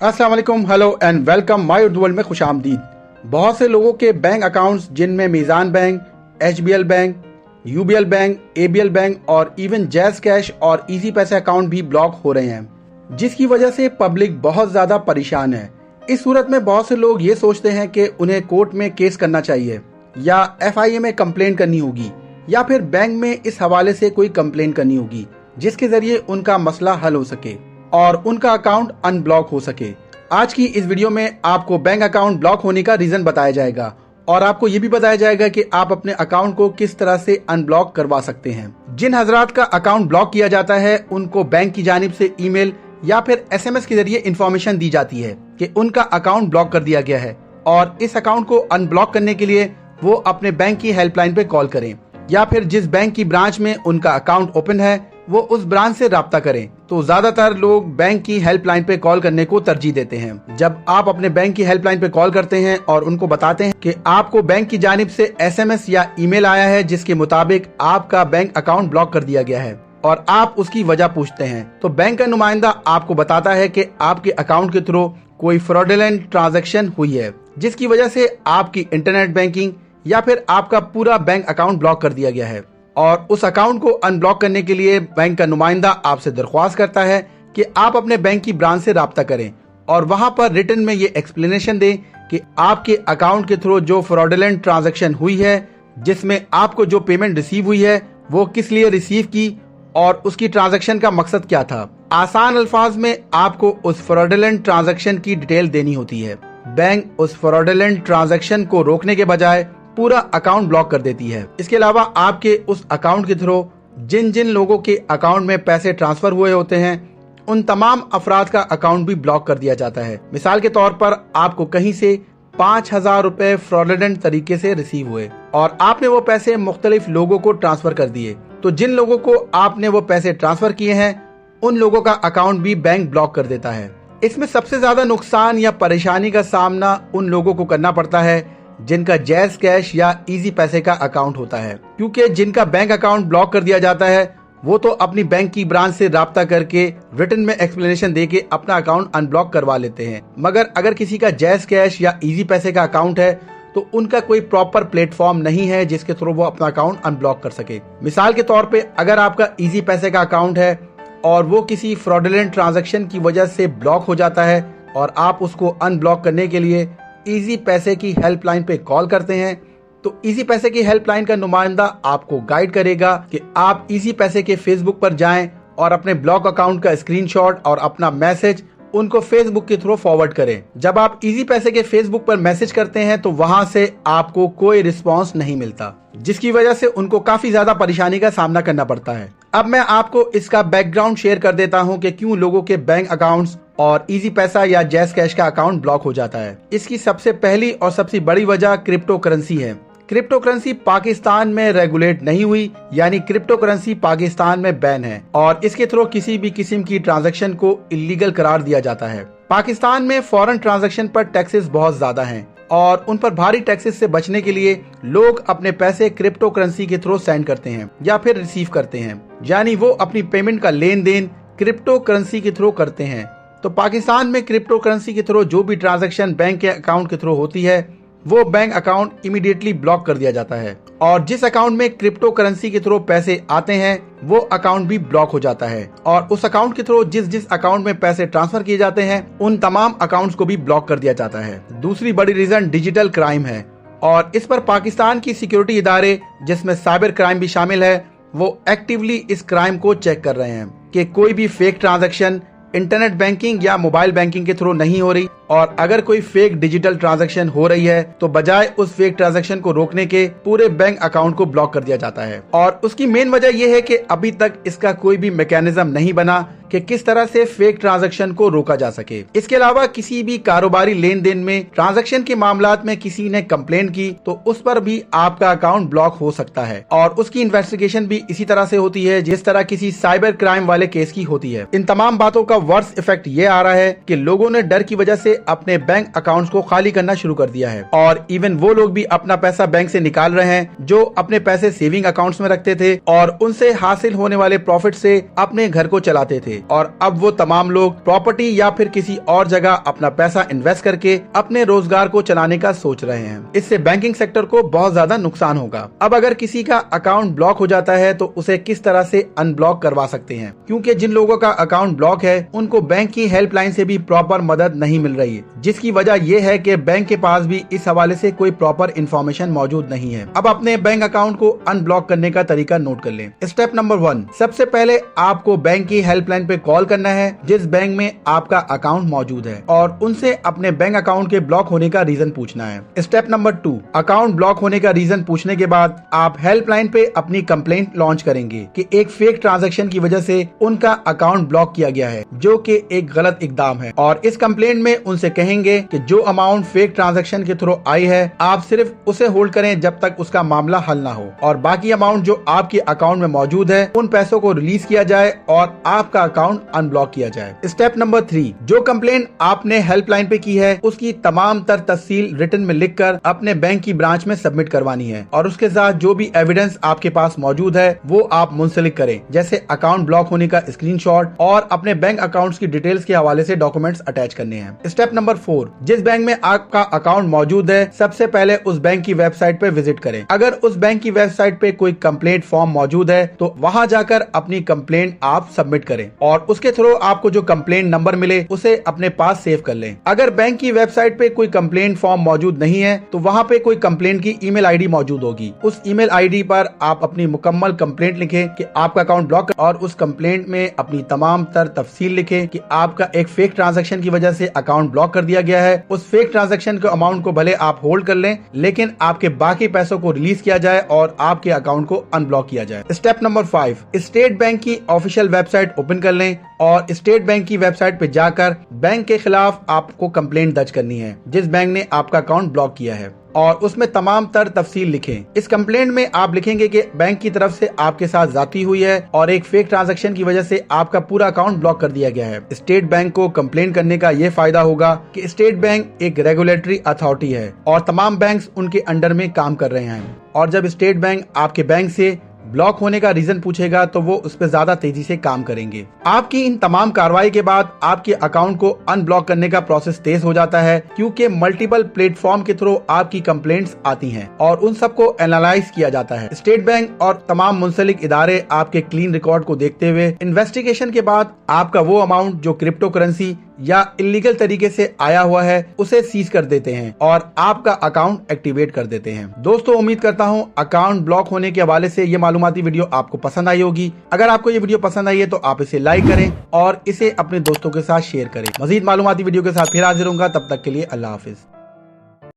अस्सलाम वालेकुम, hello and welcome my Urdu world में खुश आमदीद। बहुत से लोगों के बैंक अकाउंट्स जिनमें Meezan bank, HBL bank, UBL bank, ABL bank और इवन जैज़ कैश और इजी पैसे अकाउंट भी ब्लॉक हो रहे हैं, जिसकी वजह से पब्लिक बहुत ज़्यादा परेशान है। इस सूरत में बहुत से लोग ये सोचते हैं कि उन्हें कोर्ट में केस करना चाहिए या FIA में कंप्लेंट करनी होगी या फिर बैंक में इस हवाले से कोई कंप्लेंट करनी होगी जिसके जरिए उनका मसला हल हो सके और उनका अकाउंट अनब्लॉक हो सके। आज की इस वीडियो में आपको बैंक अकाउंट ब्लॉक होने का रीजन बताया जाएगा और आपको ये भी बताया जाएगा कि आप अपने अकाउंट को किस तरह से अनब्लॉक करवा सकते हैं। जिन हजरात का अकाउंट ब्लॉक किया जाता है उनको बैंक की जानिब से ईमेल या फिर SMS के जरिए इंफॉर्मेशन दी जाती है कि उनका अकाउंट ब्लॉक कर दिया गया है और इस अकाउंट को अनब्लॉक करने के लिए वो अपने बैंक की हेल्पलाइन पे कॉल करें या फिर जिस बैंक की ब्रांच में उनका अकाउंट ओपन है वो उस ब्रांच से राब्ता करें। तो ज्यादातर लोग बैंक की हेल्पलाइन पे कॉल करने को तरजीह देते हैं। जब आप अपने बैंक की हेल्पलाइन पे कॉल करते हैं और उनको बताते हैं कि आपको बैंक की जानिब से SMS या ईमेल आया है जिसके मुताबिक आपका बैंक अकाउंट ब्लॉक कर दिया गया है और आप उसकी वजह पूछते हैं, तो बैंक का नुमाइंदा आपको बताता है कि आपके अकाउंट के थ्रू कोई फ्रॉडुलेंट ट्रांजैक्शन हुई है जिसकी वजह से आपकी इंटरनेट बैंकिंग या फिर आपका पूरा बैंक अकाउंट ब्लॉक कर दिया गया है और उस अकाउंट को अनब्लॉक करने के लिए बैंक का नुमाइंदा आपसे दरख्वास्त करता है कि आप अपने बैंक की ब्रांच से राब्ता करें और वहां पर रिटन में ये एक्सप्लेनेशन दें कि आपके अकाउंट के थ्रू जो फ्रॉडुलेंट ट्रांजैक्शन हुई है, जिसमें आपको जो पेमेंट रिसीव हुई है वो किस लिए रिसीव की और उसकी ट्रांजैक्शन का मकसद क्या था। आसान अल्फाज में आपको उस फ्रॉडुलेंट ट्रांजैक्शन की डिटेल देनी होती है। बैंक उस फ्रॉडुलेंट ट्रांजैक्शन को रोकने के बजाय पूरा अकाउंट ब्लॉक कर देती है। इसके अलावा आपके उस अकाउंट के थ्रू जिन जिन लोगों के अकाउंट में पैसे ट्रांसफर हुए होते हैं उन तमाम अफराद का अकाउंट भी ब्लॉक कर दिया जाता है। मिसाल के तौर पर आपको कहीं से 5,000 रुपए फ्रॉडुलेंट तरीके से रिसीव हुए और आपने वो पैसे मुख्तलिफ लोगों को ट्रांसफर कर दिए, तो जिन लोगों को आपने वो पैसे ट्रांसफर किए हैं उन लोगों का अकाउंट भी बैंक ब्लॉक कर देता है। इसमें सबसे ज्यादा नुकसान या परेशानी का सामना उन लोगों को करना पड़ता है जिनका जैज़ कैश या इजी पैसे का अकाउंट होता है, क्योंकि जिनका बैंक अकाउंट ब्लॉक कर दिया जाता है वो तो अपनी बैंक की ब्रांच से राब्ता करके रिटन में एक्सप्लेनेशन देके अपना अकाउंट अनब्लॉक करवा लेते हैं, मगर अगर किसी का जैज़ कैश या इजी पैसे का अकाउंट है तो उनका कोई प्रॉपर प्लेटफॉर्म नहीं है जिसके थ्रू वो अपना अकाउंट अनब्लॉक कर सके। मिसाल के तौर पे अगर आपका इजी पैसे का अकाउंट है और वो किसी फ्रॉडुलेंट ट्रांजैक्शन की वजह से ब्लॉक हो जाता है और आप उसको अनब्लॉक करने के लिए इजी पैसे की हेल्पलाइन पे कॉल करते हैं, तो इजी पैसे की हेल्पलाइन का नुमाइंदा आपको गाइड करेगा कि आप इजी पैसे के फेसबुक पर जाएं और अपने ब्लॉक अकाउंट का स्क्रीनशॉट और अपना मैसेज उनको फेसबुक के थ्रू फॉरवर्ड करें। जब आप इजी पैसे के फेसबुक पर मैसेज करते हैं तो वहां से आपको कोई रिस्पांस नहीं मिलता, जिसकी वजह से उनको काफी ज्यादा परेशानी का सामना करना पड़ता है। अब मैं आपको इसका बैकग्राउंड शेयर कर देता हूं कि क्यों लोगों के बैंक अकाउंट्स और इजी पैसा या जैज़ कैश का अकाउंट ब्लॉक हो जाता है। इसकी सबसे पहली और सबसे बड़ी वजह क्रिप्टो करेंसी है। क्रिप्टो करेंसी पाकिस्तान में रेगुलेट नहीं हुई, यानी क्रिप्टो करेंसी पाकिस्तान में बैन है और इसके थ्रू किसी भी किस्म की ट्रांजैक्शन को इलीगल करार दिया जाता है। पाकिस्तान में फॉरेन ट्रांजैक्शन पर टैक्सेस बहुत ज्यादा हैं और उन पर भारी टैक्सेस से बचने के लिए लोग अपने पैसे क्रिप्टो करेंसी के थ्रू सेंड करते हैं या फिर रिसीव करते हैं, यानी वो अपनी पेमेंट का लेन देन क्रिप्टो करेंसी के थ्रू करते हैं। तो पाकिस्तान में क्रिप्टो करेंसी के थ्रू जो भी ट्रांजैक्शन बैंक के अकाउंट के थ्रू होती है वो बैंक अकाउंट इमीडिएटली ब्लॉक कर दिया जाता है और जिस अकाउंट में क्रिप्टो करेंसी के थ्रू पैसे आते हैं वो अकाउंट भी ब्लॉक हो जाता है और उस अकाउंट के थ्रू जिस जिस अकाउंट में पैसे ट्रांसफर किए जाते हैं उन तमाम अकाउंट्स को भी ब्लॉक कर दिया जाता है। दूसरी बड़ी रीजन डिजिटल क्राइम है और इस पर पाकिस्तान की सिक्योरिटी इदारे जिसमें साइबर क्राइम भी शामिल है वो एक्टिवली इस क्राइम को चेक कर रहे हैं कि कोई भी फेक ट्रांजैक्शन इंटरनेट बैंकिंग या मोबाइल बैंकिंग के थ्रू नहीं हो रही और अगर कोई फेक डिजिटल ट्रांजैक्शन हो रही है तो बजाय उस फेक ट्रांजैक्शन को रोकने के पूरे बैंक अकाउंट को ब्लॉक कर दिया जाता है। और उसकी मेन वजह यह है कि अभी तक इसका कोई भी मैकेनिज्म नहीं बना कि किस तरह से फेक ट्रांजैक्शन को रोका जा सके। इसके अलावा किसी भी कारोबारी लेन देन में ट्रांजैक्शन के मामलात में किसी ने कंप्लेंट की तो उस पर भी आपका अकाउंट ब्लॉक हो सकता है और उसकी इन्वेस्टिगेशन भी इसी तरह से होती है जिस तरह किसी साइबर क्राइम वाले केस की होती है। इन तमाम बातों का वर्स्ट इफेक्ट ये आ रहा है कि लोगों ने डर की वजह से अपने बैंक अकाउंट्स को खाली करना शुरू कर दिया है और इवन वो लोग भी अपना पैसा बैंक से निकाल रहे हैं जो अपने पैसे सेविंग अकाउंट्स में रखते थे और उनसे हासिल होने वाले प्रॉफिट से अपने घर को चलाते थे, और अब वो तमाम लोग प्रॉपर्टी या फिर किसी और जगह अपना पैसा इन्वेस्ट करके अपने रोजगार को चलाने का सोच रहे हैं। इससे बैंकिंग सेक्टर को बहुत ज्यादा नुकसान होगा। अब अगर किसी का अकाउंट ब्लॉक हो जाता है तो उसे किस तरह से अनब्लॉक करवा सकते हैं, क्योंकि जिन लोगों का अकाउंट ब्लॉक है उनको बैंक की हेल्पलाइन से भी प्रॉपर मदद नहीं मिल रही है, जिसकी वजह यह है कि बैंक के पास भी इस हवाले से कोई प्रॉपर इंफॉर्मेशन मौजूद नहीं है। अब अपने बैंक अकाउंट को अनब्लॉक करने का तरीका नोट कर लें। स्टेप नंबर 1, सबसे पहले आपको बैंक की हेल्पलाइन पे कॉल करना है जिस बैंक में आपका अकाउंट मौजूद है और उनसे अपने बैंक अकाउंट के ब्लॉक होने का रीजन पूछना है। स्टेप नंबर 2, अकाउंट ब्लॉक होने का रीजन पूछने के बाद आप हेल्पलाइन पे अपनी कंप्लेंट लॉन्च करेंगे कि एक फेक ट्रांजैक्शन की वजह से उनका अकाउंट ब्लॉक किया गया है, जो कि एक गलत इकदाम है, और इस कंप्लेंट में उनसे कहेंगे कि जो अमाउंट फेक ट्रांजैक्शन के थ्रू आई है आप सिर्फ उसे होल्ड करें जब तक उसका मामला हल ना हो, और बाकी अमाउंट जो आपके अकाउंट में मौजूद है उन पैसों को रिलीज किया जाए और आपका अकाउंट अनब्लॉक किया जाए। स्टेप नंबर 3, जो कंप्लेंट आपने हेल्पलाइन पे की है उसकी तमाम तर तफसील रिटन में लिखकर अपने बैंक की ब्रांच में सबमिट करवानी है, और उसके साथ जो भी एविडेंस आपके पास मौजूद है वो आप मुंसलिक करें, जैसे अकाउंट ब्लॉक होने का स्क्रीनशॉट और अपने बैंक अकाउंट्स की डिटेल्स के हवाले से डॉक्यूमेंट्स अटैच करने हैं। स्टेप नंबर 4, जिस बैंक में आपका अकाउंट मौजूद है सबसे पहले उस बैंक की वेबसाइट पे विजिट करें। अगर उस बैंक की वेबसाइट पे कोई कंप्लेंट फॉर्म मौजूद है तो वहां जाकर अपनी कंप्लेंट आप सबमिट करें और उसके थ्रू आपको जो कंप्लेंट नंबर मिले उसे अपने पास सेव कर लें। अगर बैंक की वेबसाइट पे कोई कंप्लेंट फॉर्म मौजूद नहीं है तो वहां पे कोई कंप्लेंट की ईमेल आईडी मौजूद होगी। उस ईमेल आईडी पर आप अपनी मुकम्मल कंप्लेंट लिखें कि आपका अकाउंट ब्लॉक, और उस कंप्लेंट में अपनी तमाम तर तफसील लिखें कि आपका एक फेक ट्रांजैक्शन की वजह से अकाउंट ब्लॉक कर दिया गया है। उस फेक ट्रांजैक्शन के अमाउंट को भले आप होल्ड कर लें लेकिन आपके बाकी पैसों को रिलीज किया जाए और आपके अकाउंट को अनब्लॉक किया जाए। स्टेप नंबर 5, स्टेट बैंक की ऑफिशियल वेबसाइट ओपन कर लें और स्टेट बैंक की वेबसाइट पे जाकर बैंक के खिलाफ आपको कंप्लेंट दर्ज करनी है जिस बैंक ने आपका अकाउंट ब्लॉक किया है, और उसमें तमाम तर तफसील लिखें। इस कंप्लेंट में आप लिखेंगे कि बैंक की तरफ से आपके साथ जाती हुई है और एक फेक ट्रांजैक्शन की वजह से आपका पूरा अकाउंट ब्लॉक कर दिया गया है। स्टेट बैंक को कंप्लेंट करने का ये फायदा होगा कि स्टेट बैंक एक रेगुलेटरी अथॉरिटी है और तमाम बैंक्स उनके अंडर में काम कर रहे हैं, और जब स्टेट बैंक आपके बैंक से ब्लॉक होने का रीजन पूछेगा तो वो उस पर ज्यादा तेजी से काम करेंगे। आपकी इन तमाम कार्रवाई के बाद आपके अकाउंट को अनब्लॉक करने का प्रोसेस तेज हो जाता है, क्योंकि मल्टीपल प्लेटफॉर्म के थ्रू आपकी कंप्लेंट्स आती हैं और उन सबको एनालाइज किया जाता है। स्टेट बैंक और तमाम मुंसलिक इदारे आपके क्लीन रिकॉर्ड को देखते हुए इन्वेस्टिगेशन के बाद आपका वो अमाउंट जो क्रिप्टो करेंसी या इलीगल तरीके से आया हुआ है उसे सीज कर देते हैं और आपका अकाउंट एक्टिवेट कर देते हैं। दोस्तों, उम्मीद करता हूं अकाउंट ब्लॉक होने के हवाले से ये मालूमाती वीडियो आपको पसंद आई होगी। अगर आपको ये वीडियो पसंद आई है तो आप इसे लाइक करें और इसे अपने दोस्तों के साथ शेयर करें। मजीद मालूमाती वीडियो के साथ फिर हाजिर होऊंगा, तब तक के लिए अल्लाह हाफिज।